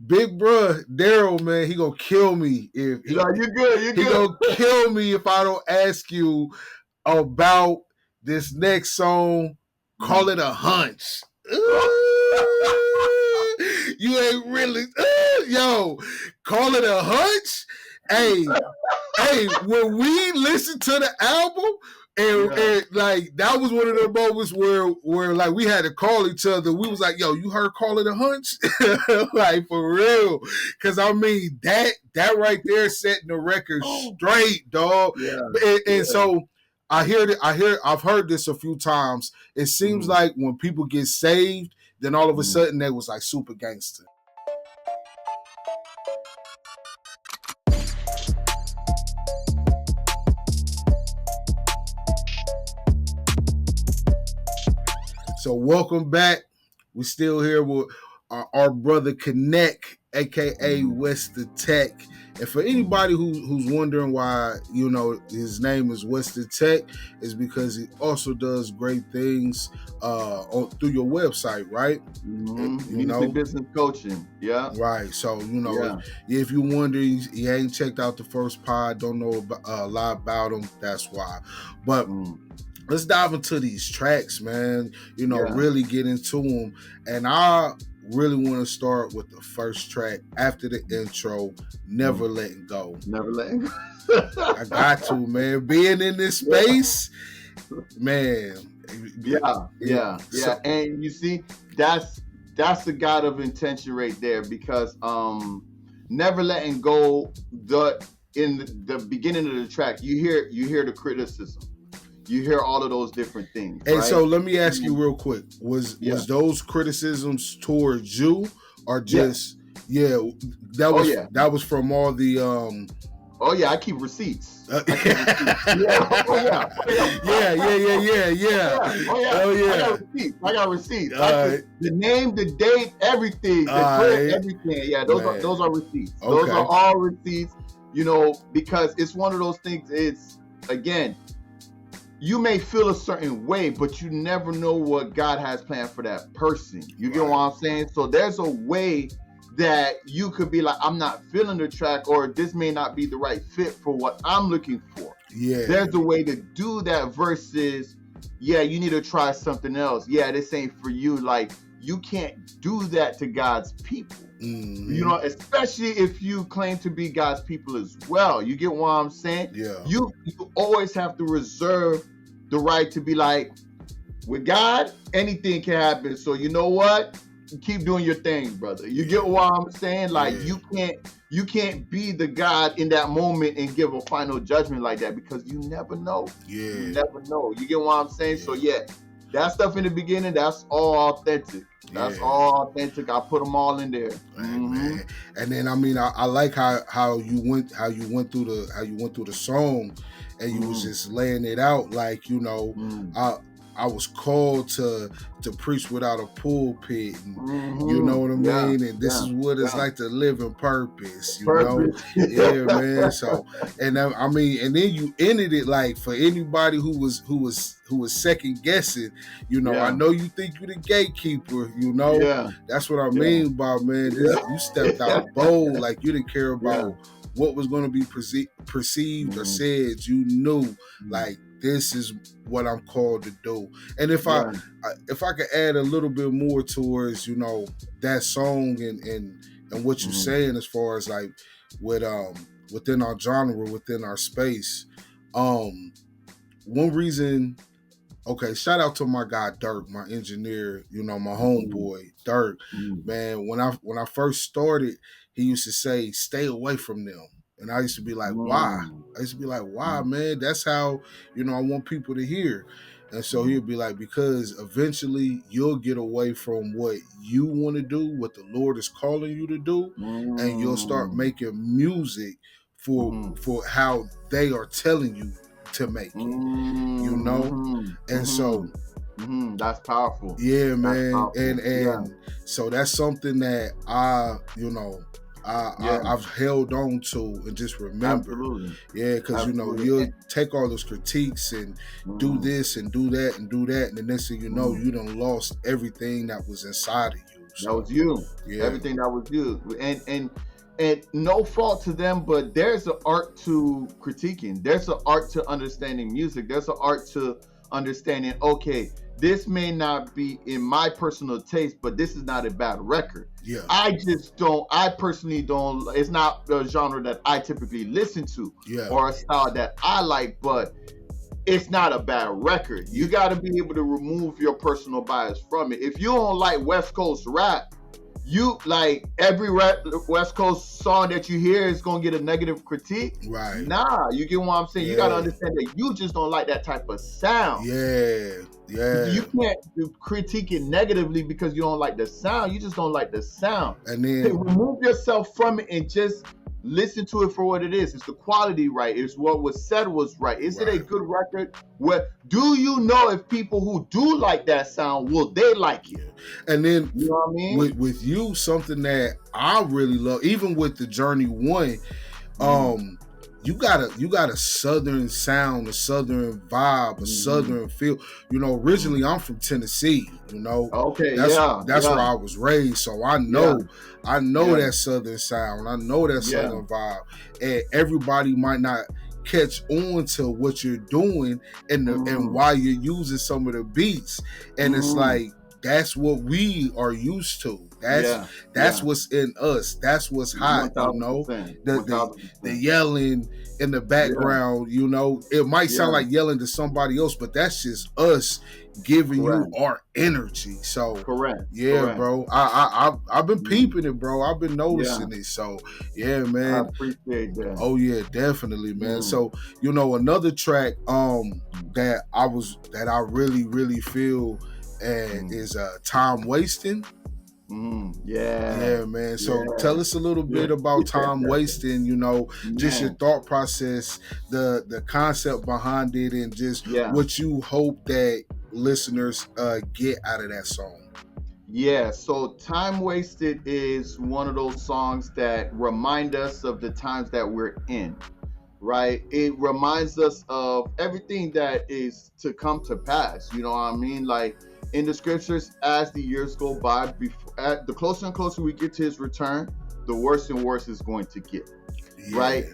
Big bro Daryl, man, he gonna kill me if you're good. He gonna kill me if I don't ask you about this next song. Call it a hunch. You ain't really, yo. Call it a hunch. Hey, when we listened to the album, and like that was one of the moments where like we had to call each other. We was like, "Yo, you heard Call It a Hunch?" Like for real, because I mean that right there setting the record straight, dog. And so I've heard this a few times. It seems like when people get saved, then all of a sudden they was like super gangster. So welcome back. We still here with our brother NEK, aka WesTheTech. And for anybody who's wondering why, you know, his name is WesTheTech, is because he also does great things through your website, right? You know, business coaching, right. So you know, if you wonder, you ain't checked out the first pod, don't know a lot about him, that's why. But let's dive into these tracks, man. You know, really get into them. And I really want to start with the first track after the intro, Never Letting Go. Never Letting Go. I got to, man. Being in this space, man. Yeah. So, and you see, that's the God of intention right there, because Never Letting Go, in the beginning of the track, you hear the criticism. You hear all of those different things. And so let me ask you real quick. Was those criticisms towards you, or just that was from all the I keep receipts. Yeah. I got receipts. The name, the date, everything. Everything. Yeah, those are receipts. Okay. Those are all receipts, you know, because it's one of those things, it's, again, you may feel a certain way, but you never know what God has planned for that person. You get what I'm saying? So there's a way that you could be like, I'm not feeling the track, or this may not be the right fit for what I'm looking for. Yeah. There's a way to do that versus, you need to try something else. Yeah, this ain't for you. Like, you can't do that to God's people. You know, especially if you claim to be God's people as well. You get what I'm saying? Yeah. You always have to reserve the right to be like, with God, anything can happen. So you know what? Keep doing your thing, brother. You get what I'm saying? Like, you can't be the God in that moment and give a final judgment like that, because you never know. Yeah. You never know. You get what I'm saying? So that stuff in the beginning, that's all authentic. That's all authentic. I put them all in there. Man. And then I mean, I like how you went through the song, and you was just laying it out like, you know, I was called to preach without a pulpit, and you know what I mean? And this is what it's like to live in purpose, you know? Yeah, man. So, and I mean, and then you ended it like, for anybody who was second guessing, you know, I know you think you're the gatekeeper, you know? Yeah. That's what I mean by, man, you stepped out bold, like you didn't care about what was going to be perceived or said. You knew, like, this is what I'm called to do. And if I could add a little bit more towards, you know, that song and what you're saying, as far as like with within our genre, within our space, one reason. Okay, shout out to my guy Dirk, my engineer, you know, my homeboy Dirk. Man, when I first started, he used to say, "Stay away from them." And I used to be like, why? I used to be like, why, man? That's how, you know, I want people to hear. And so he'd be like, because eventually you'll get away from what you want to do, what the Lord is calling you to do, and you'll start making music for how they are telling you to make it, you know? And so that's powerful. Yeah, man. Powerful. And so that's something that I've held on to and just remember. Absolutely. Yeah, because, you know, you'll take all those critiques and do this and do that and do that. And the next thing you know, you done lost everything that was inside of you. So, that was you. Yeah. Everything that was you. And no fault to them, but there's an art to critiquing. There's an art to understanding music. There's an art to understanding, okay, this may not be in my personal taste, but this is not a bad record. Yeah. I personally don't, it's not the genre that I typically listen to, or a style that I like, but it's not a bad record. You got to be able to remove your personal bias from it. If you don't like West Coast rap, you like every West Coast song that you hear is gonna get a negative critique. Right. Nah, you get what I'm saying? You gotta understand that you just don't like that type of sound. Yeah. You can't critique it negatively because you don't like the sound. You just don't like the sound. And then remove yourself from it and just listen to it for what it is. It's the quality right. It's what was said was right. Is it a good record? Do you know if people who do like that sound, will they like it? And then, you know what I mean? With you, something that I really love, even with the Journey 1, you got a southern sound, a southern vibe, a southern feel. You know, originally I'm from Tennessee. You know, that's where I was raised, so I know that southern sound. I know that southern vibe, and everybody might not catch on to what you're doing and why you're using some of the beats, and it's like, that's what we are used to. That's what's in us. That's what's hot. You know, the yelling in the background. You know, it might sound like yelling to somebody else, but that's just us giving you our energy. So correct. Bro. I've been peeping it, bro. I've been noticing it. So man. I appreciate that. Oh yeah, definitely, man. So you know, another track that I really, really feel is Time Wasting. Yeah, man. So tell us a little bit about Time Wasting, you know, just your thought process, the concept behind it, and just what you hope that listeners get out of that song. Yeah, so Time Wasted is one of those songs that remind us of the times that we're in, right? It reminds us of everything that is to come to pass, you know what I mean? Like, in the scriptures, as the years go by, the closer and closer we get to his return, the worse and worse it's going to get, right?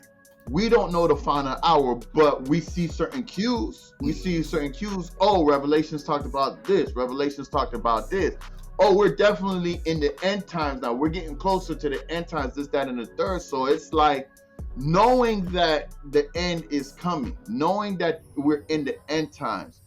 We don't know the final hour, but we see certain cues. Oh, Revelations talked about this. Revelations talked about this. Oh, we're definitely in the end times now. We're getting closer to the end times, this, that, and the third. So it's like knowing that the end is coming, knowing that we're in the end times.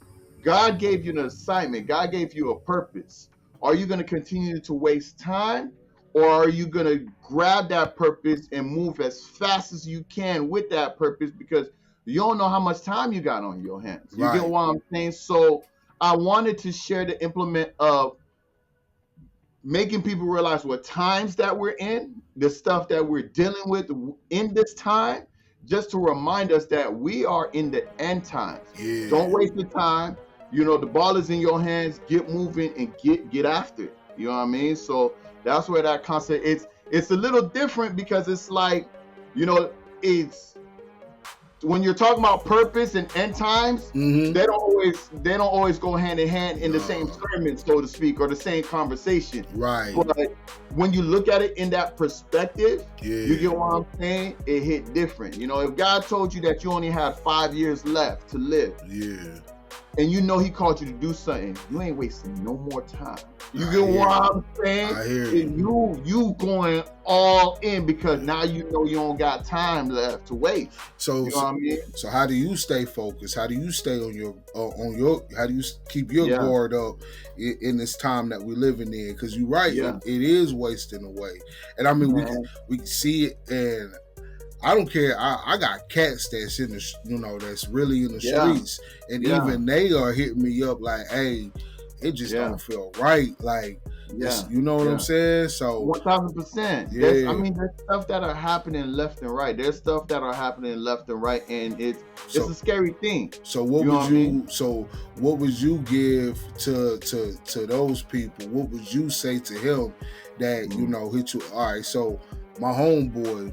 God gave you an assignment. God gave you a purpose. Are you going to continue to waste time, or are you going to grab that purpose and move as fast as you can with that purpose, because you don't know how much time you got on your hands? You get what I'm saying? So I wanted to share the implement of making people realize what times that we're in, the stuff that we're dealing with in this time, just to remind us that we are in the end times. Don't waste your time. You know, the ball is in your hands. Get moving and get after it. You know what I mean? So that's where that concept, it's a little different, because it's like, you know, it's when you're talking about purpose and end times, they don't always go hand in hand in the same sermon, so to speak, or the same conversation. Right. But when you look at it in that perspective, you get what I'm saying? It hit different. You know, if God told you that you only had 5 years left to live, and you know he called you to do something, you ain't wasting no more time. You get what I'm saying? I hear you. You going all in, because now you know you don't got time left to waste. So, you know what I mean? So how do you stay focused? How do you stay on your how do you keep your guard up in this time that we're living in? Because you're right, it is wasting away. And I mean, we can see it, and I don't care. I got cats that's in the, you know, that's really in the streets, and even they are hitting me up like, "Hey, it just don't feel right." Like, you know what I'm saying? So 1000%. I mean, there's stuff that are happening left and right. There's stuff that are happening left and right, and it's a scary thing. So what would you? So what would you give to those people? What would you say to him that you know hit you? All right, so my homeboy,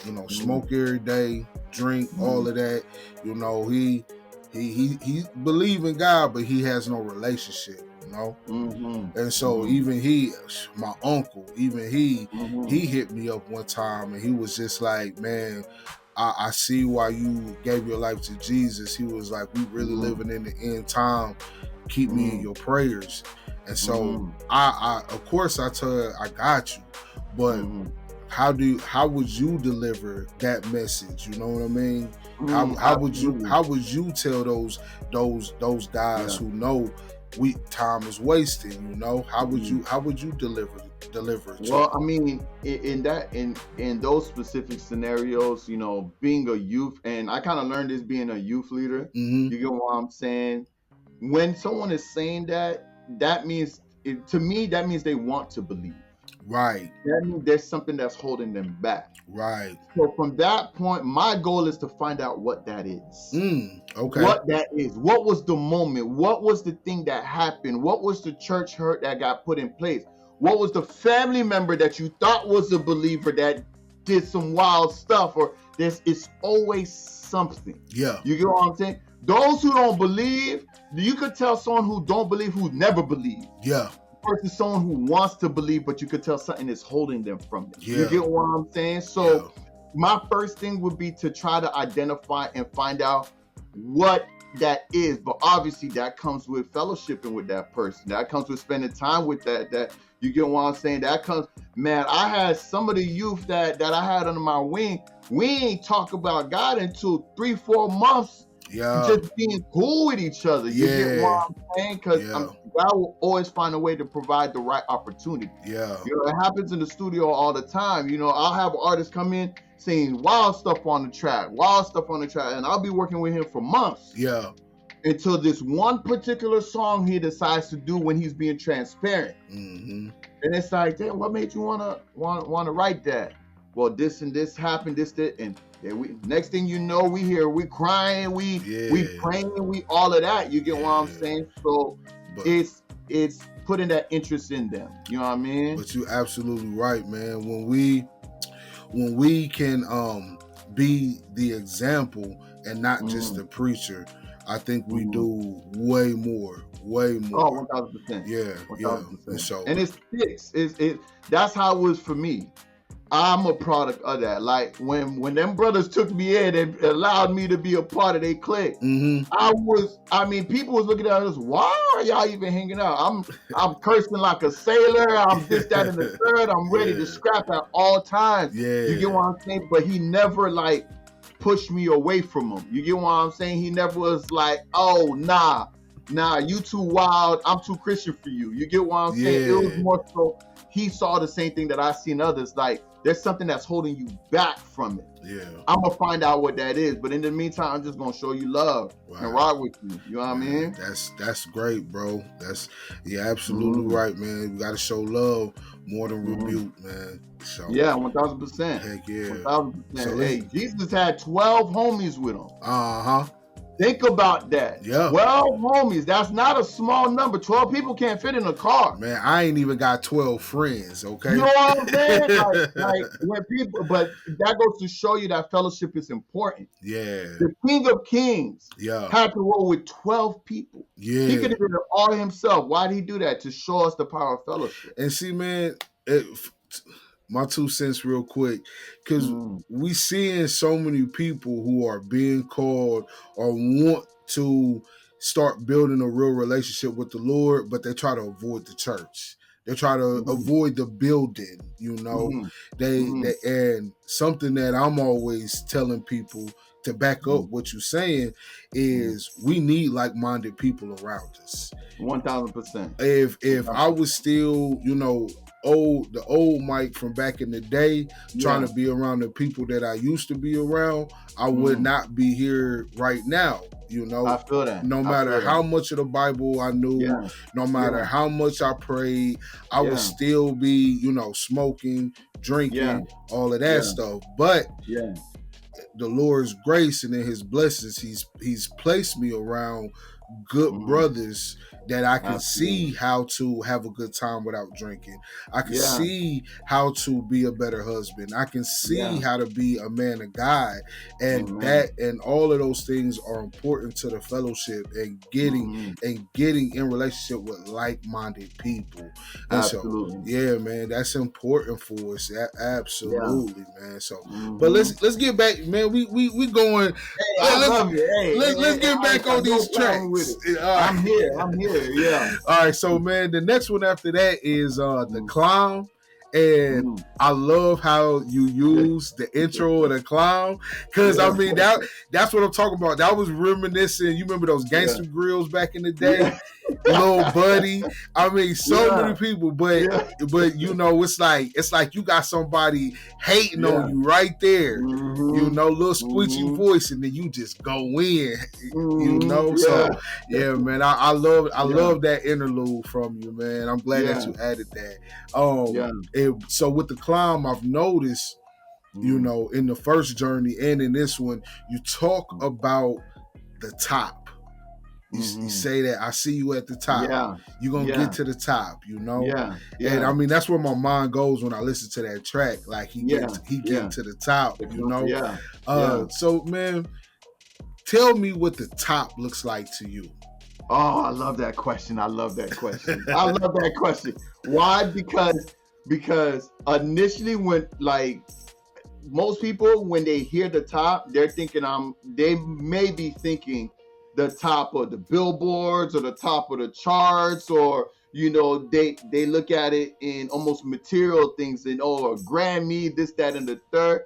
you know, smoke every day, drink, all of that. You know, he believe in God, but he has no relationship. You know. And so even my uncle, even he hit me up one time and he was just like, man, I see why you gave your life to Jesus. He was like, we really living in the end time. Keep me in your prayers. And so I of course I tell her, I got you, but how would you deliver that message? You know what I mean? How would you tell those guys who know time is wasting? You know, how would you deliver it? Well, I mean, in those specific scenarios, you know, being a youth, and I kind of learned this being a youth leader. You get what I'm saying? When someone is saying that means to me that means they want to believe. Right. That means there's something that's holding them back. Right. So from that point, my goal is to find out what that is. Okay. What that is. What was the moment? What was the thing that happened? What was the church hurt that got put in place? What was the family member that you thought was a believer that did some wild stuff? Or it's always something. Yeah. You get what I'm saying? Those who don't believe, you could tell someone who don't believe who's never believed. Yeah. Versus someone who wants to believe, but you could tell something is holding them from it. Yeah. You get what I'm saying? So my first thing would be to try to identify and find out what that is. But obviously that comes with fellowshipping with that person. That comes with spending time with that you get what I'm saying? That comes, man, I had some of the youth that I had under my wing. We ain't talk about God until 3-4 months. Yeah. Just being cool with each other. You get what I'm saying? Because God will always find a way to provide the right opportunity. Yeah. You know, it happens in the studio all the time. You know, I'll have artists come in saying wild stuff on the track, and I'll be working with him for months. Yeah. Until this one particular song he decides to do when he's being transparent. And it's like, damn, what made you wanna write that? Well, this and this happened, this, and we next thing you know, we crying, we praying, we all of that. You get what I'm saying? So it's putting that interest in them. You know what I mean? But you're absolutely right, man. When we can be the example and not just the preacher, I think we do way more. Oh, 1,000%. Yeah, 1,000%. And it sticks. That's how it was for me. I'm a product of that. Like when them brothers took me in and allowed me to be a part of their clique, people was looking at us, why are y'all even hanging out? I'm cursing like a sailor. I'm this, that, and the third. I'm ready to scrap at all times. Yeah. You get what I'm saying? But he never like pushed me away from him. You get what I'm saying? He never was like, oh, nah, you too wild. I'm too Christian for you. You get what I'm saying? It was more so he saw the same thing that I seen others. Like, there's something that's holding you back from it. Yeah. I'm going to find out what that is. But in the meantime, I'm just going to show you love and ride with you. You know what I mean? That's great, bro. You're absolutely right, man. We got to show love more than rebuke, man. So, yeah, 1,000%. Heck yeah. 1,000%. So, hey, Jesus had 12 homies with him. Uh-huh. Think about that. Yeah. 12 homies. That's not a small number. 12 people can't fit in a car. Man, I ain't even got 12 friends, okay? You know what I'm saying? like when people, but that goes to show you that fellowship is important. Yeah. The King of Kings had to roll with 12 people. Yeah. He could have done it all himself. Why did he do that? To show us the power of fellowship. And see, man, my 2 cents real quick, because we seeing so many people who are being called or want to start building a real relationship with the Lord, but they try to avoid the church. They try to avoid the building, you know. They and something that I'm always telling people to back up what you're saying is we need like-minded people around us. 1,000%. If I was still, you know, the old Mike from back in the day, trying to be around the people that I used to be around, I would not be here right now. You know, I feel that. No matter how much of the Bible I knew, no matter how much I prayed, I would still be, you know, smoking, drinking, all of that stuff. But the Lord's grace and in His blessings, He's placed me around good brothers that I can see how to have a good time without drinking. I can see how to be a better husband. I can see how to be a man of God, and that and all of those things are important to the fellowship and getting in relationship with like-minded people. And so, yeah, man, that's important for us. Absolutely, man. So, but let's get back, man. We going. Hey, let's get back on these tracks. I'm here. Yeah. All right, so man, the next one after that is The Clown. And I love how you use the intro of The Clown, because I mean that's what I'm talking about. That was reminiscent. You remember those gangster grills back in the day? Little Buddy. I mean, so many people, but you know, it's like you got somebody hating on you right there. You know, little squeaky voice, and then you just go in. You know, so yeah, man, I love that interlude from you, man. I'm glad that you added that. So with The Clown, I've noticed, you know, in the first journey and in this one, you talk about the top. You say that I see you at the top. You're going to get to the top, you know? And I mean, that's where my mind goes when I listen to that track. Like he get to the top, you know? So, man, tell me what the top looks like to you. Oh, I love that question. I love that question. Why? Because initially when, like, most people, when they hear the top, they're thinking they may be thinking the top of the billboards or the top of the charts, or, you know, they look at it in almost material things, and a Grammy, this, that, and the third.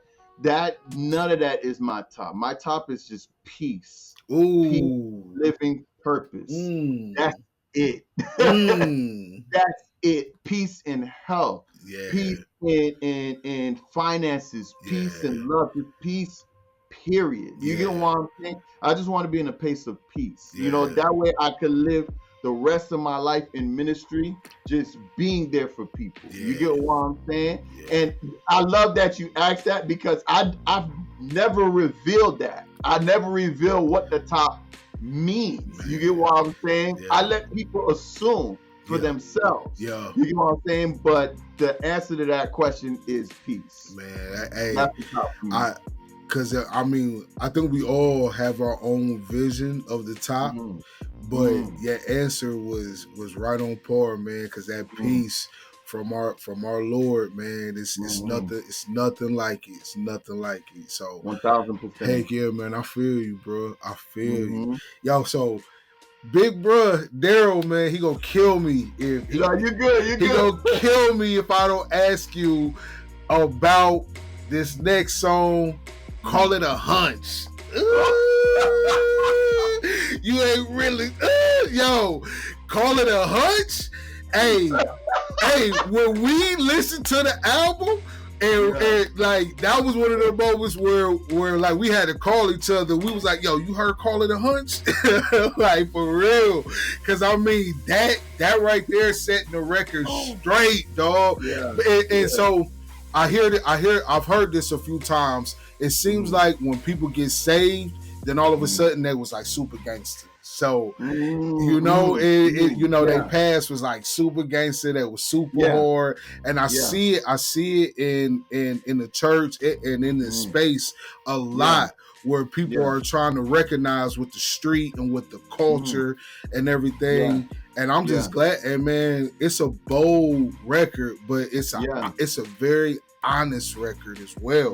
None of that is my top. My top is just peace. Peace, living purpose. That's it. That's it. Peace and health. Peace in finances. Peace and love. Peace, period. You get what I'm saying? I just want to be in a place of peace. You know, that way I could live the rest of my life in ministry, just being there for people. You get what I'm saying? And I love that you asked that, because I've never revealed that. I never reveal what the top means. You get what I'm saying? I let people assume for themselves. You get what I'm saying? But the answer to that question is peace. Man, that's the top for me. Because, I mean, I think we all have our own vision of the top, but your answer was right on par, man, because that peace from our Lord, man, it's nothing like it. It's nothing like it. So 1000%. Heck yeah, man. I feel you, bro. I feel you. Yo, so big bruh Daryl, man, he gonna kill me if you're good. He gonna kill me if I don't ask you about this next song. Call it a hunch. You ain't really, yo. Call it a hunch. Hey, when we listened to the album, and like that was one of the moments where like we had to call each other. We was like, yo, you heard Call It a Hunch? Like, for real. Cause I mean that right there setting the record straight, dog. And so I've heard this a few times. It seems like when people get saved, then all of a sudden they was like super gangster. So you know, their past was like super gangster. That was super hard, and I see it in the church and in the space a lot, where people are trying to recognize with the street and with the culture and everything. And I'm just glad. And man, it's a bold record, but it's a very honest record as well.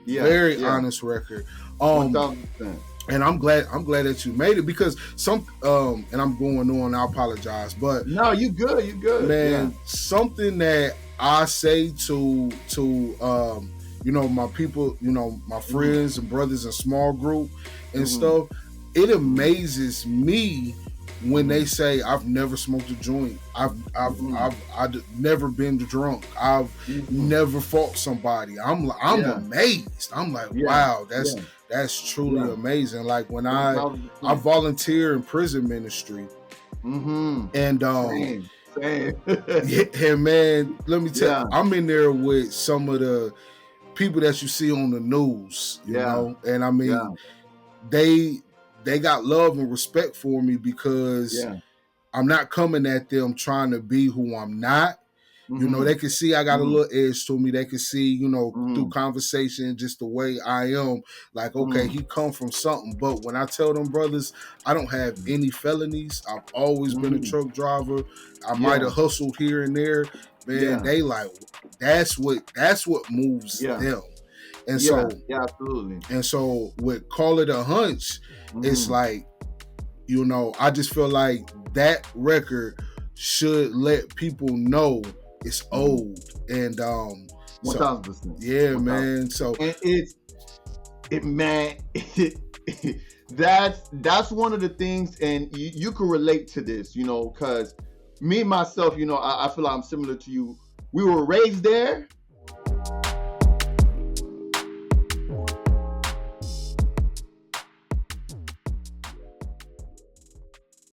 Very honest record. 1000%. And I'm glad that you made it, because and I'm going on, I apologize, but no, you good, man. Something that I say to you know, my people, you know, my friends and brothers in small group and stuff, it amazes me when they say, I've never smoked a joint, I've never been drunk, I've never fought somebody. I'm amazed. I'm like, wow, that's truly amazing. Like when I volunteer in prison ministry, and same. Yeah, man, let me tell you, I'm in there with some of the people that you see on the news, you know, and I mean, they got love and respect for me because I'm not coming at them trying to be who I'm not. You know, they can see I got a little edge to me. They can see, you know, through conversation, just the way I am, like, okay, he come from something. But when I tell them brothers, I don't have any felonies. I've always been a truck driver. I might have hustled here and there. Man, they like, that's what moves them. And so, absolutely. And so with Call It a Hunch, it's like, you know, I just feel like that record should let people know it's old. And 1000%. Yeah, 1000%. Man. So and that's one of the things, and you can relate to this, you know, because me myself, you know, I feel like I'm similar to you. We were raised there,